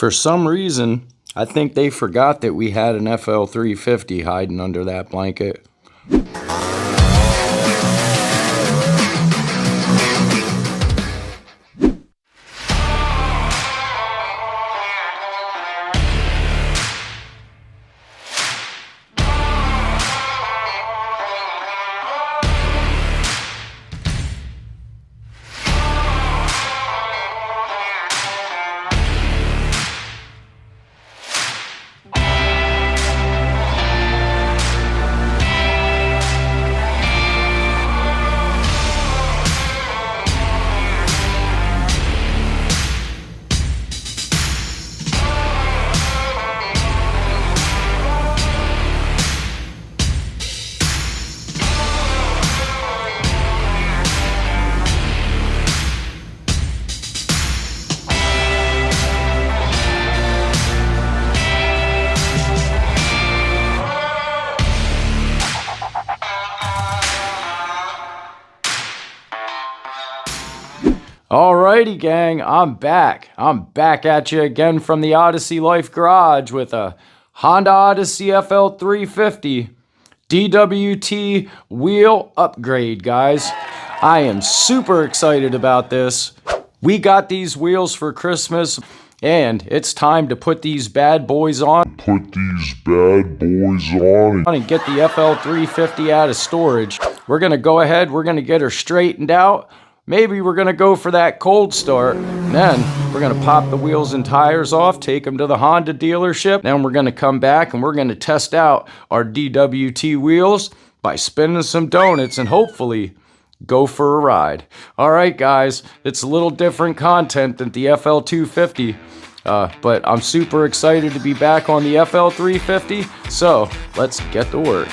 For some reason, I think they forgot that we had an FL350 hiding under that blanket. Alrighty gang, I'm back. I'm back at you again from the Odyssey Life Garage with a Honda Odyssey Fl350 DWT wheel upgrade, guys. I am super excited about this. We got these wheels for Christmas and it's time to put these bad boys on. And get the Fl350 out of storage. We're gonna go ahead, we're gonna get her straightened out. Maybe we're gonna go for that cold start. Then we're gonna pop the wheels and tires off, take them to the Honda dealership. Then we're gonna come back and we're gonna test out our DWT wheels by spinning some donuts and hopefully go for a ride. All right, guys, it's a little different content than the Fl250, but I'm super excited to be back on the Fl350. So let's get to work.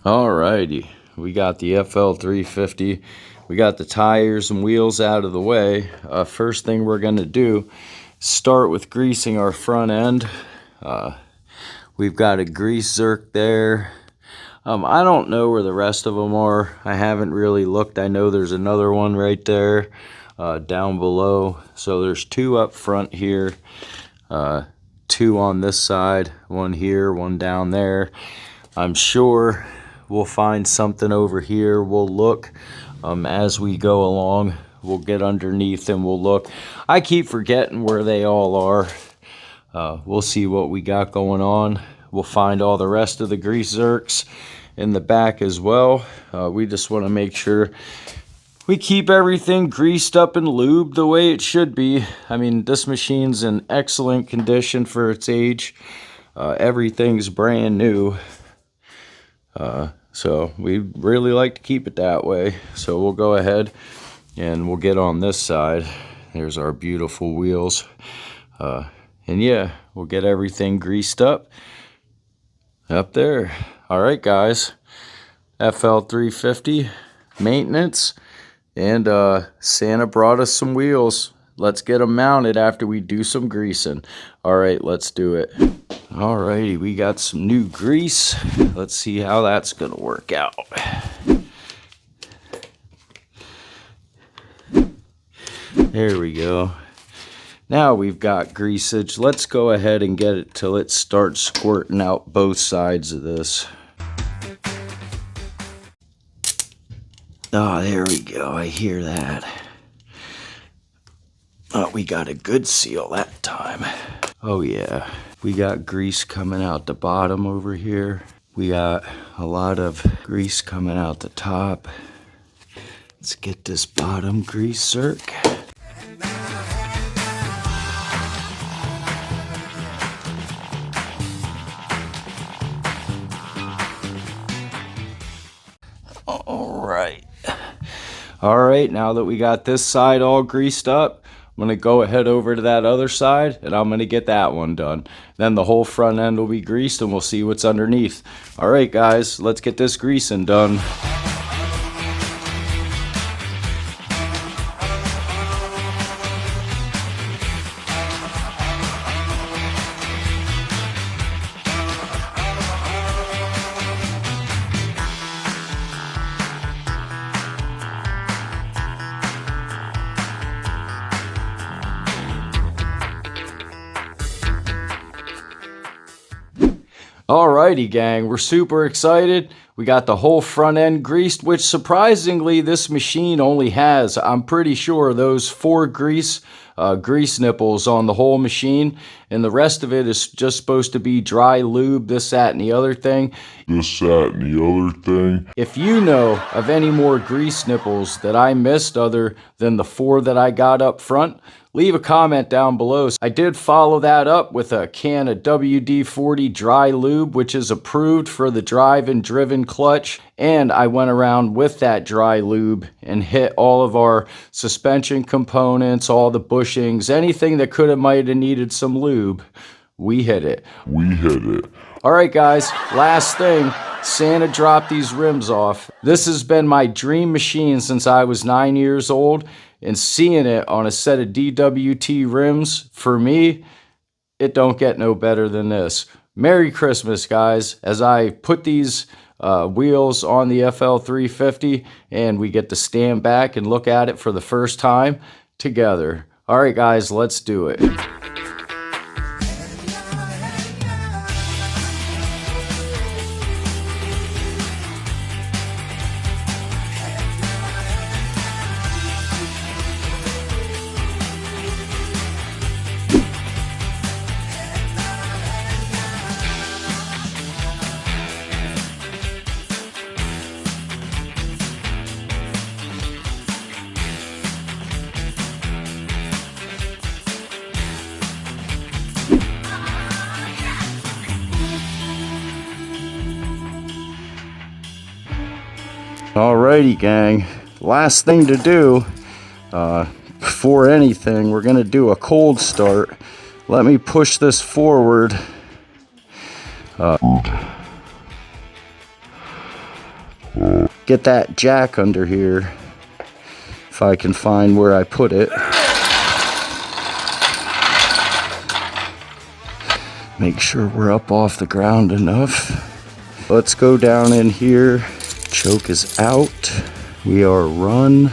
Alrighty, we got the Fl350. We got the tires and wheels out of the way. First thing we're gonna do, start with greasing our front end. We've got a grease zerk there. I don't know where the rest of them are. I haven't really looked. I know there's another one right there down below. So there's two up front here, two on this side, one here, one down there. I'm sure we'll find something over here. We'll look as we go along. We'll get underneath and we'll look. I keep forgetting where they all are. We'll see what we got going on. We'll find all the rest of the grease zerks in the back as well. We just want to make sure we keep everything greased up and lubed the way it should be. I mean, this machine's in excellent condition for its age. Everything's brand new. So we really like to keep it that way. So we'll go ahead and we'll get on this side. There's our beautiful wheels. And yeah, we'll get everything greased up there. All right, guys, Fl350 maintenance, and Santa brought us some wheels. Let's get them mounted after we do some greasing. All right, let's do it. Alrighty, we got some new grease. Let's see how that's gonna work out. There we go. Now we've got greasage. Let's go ahead and get it till it starts squirting out both sides of this. Oh, there we go. I hear that. Oh, we got a good seal that time. Oh yeah. We got grease coming out the bottom over here. We got a lot of grease coming out the top. Let's get this bottom grease zerk. All right, now that we got this side all greased up, I'm going to go ahead over to that other side and I'm going to get that one done. Then the whole front end will be greased and we'll see what's underneath. All right, guys, let's get this greasing done. Alrighty, gang, we're super excited. We got the whole front end greased, which surprisingly this machine only has, I'm pretty sure, those 4 grease nipples on the whole machine, and the rest of it is just supposed to be dry lube, this, that, and the other thing. If you know of any more grease nipples that I missed other than the 4 that I got up front, leave a comment down below. I did follow that up with a can of WD-40 dry lube, which is approved for the drive and driven clutch. And I went around with that dry lube and hit all of our suspension components, all the bushings, anything that could have might have needed some lube. We hit it. All right, guys, last thing. Santa dropped these rims off. This has been my dream machine since I was 9 years old, and seeing it on a set of DWT rims, for me, it don't get no better than this. Merry Christmas, guys, as I put these wheels on the FL350 and we get to stand back and look at it for the first time together. All right, guys, let's do it. Alrighty, gang, last thing to do before anything, we're gonna do a cold start. Let me push this forward. Get that jack under here, if I can find where I put it. Make sure we're up off the ground enough. Let's go down in here. Choke is out. We are run.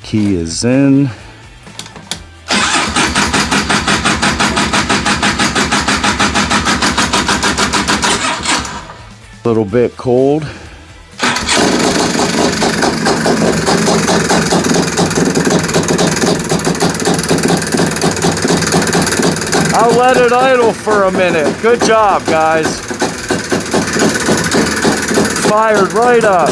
Key is in. A little bit cold. I'll let it idle for a minute. Good job, guys. Fired right up.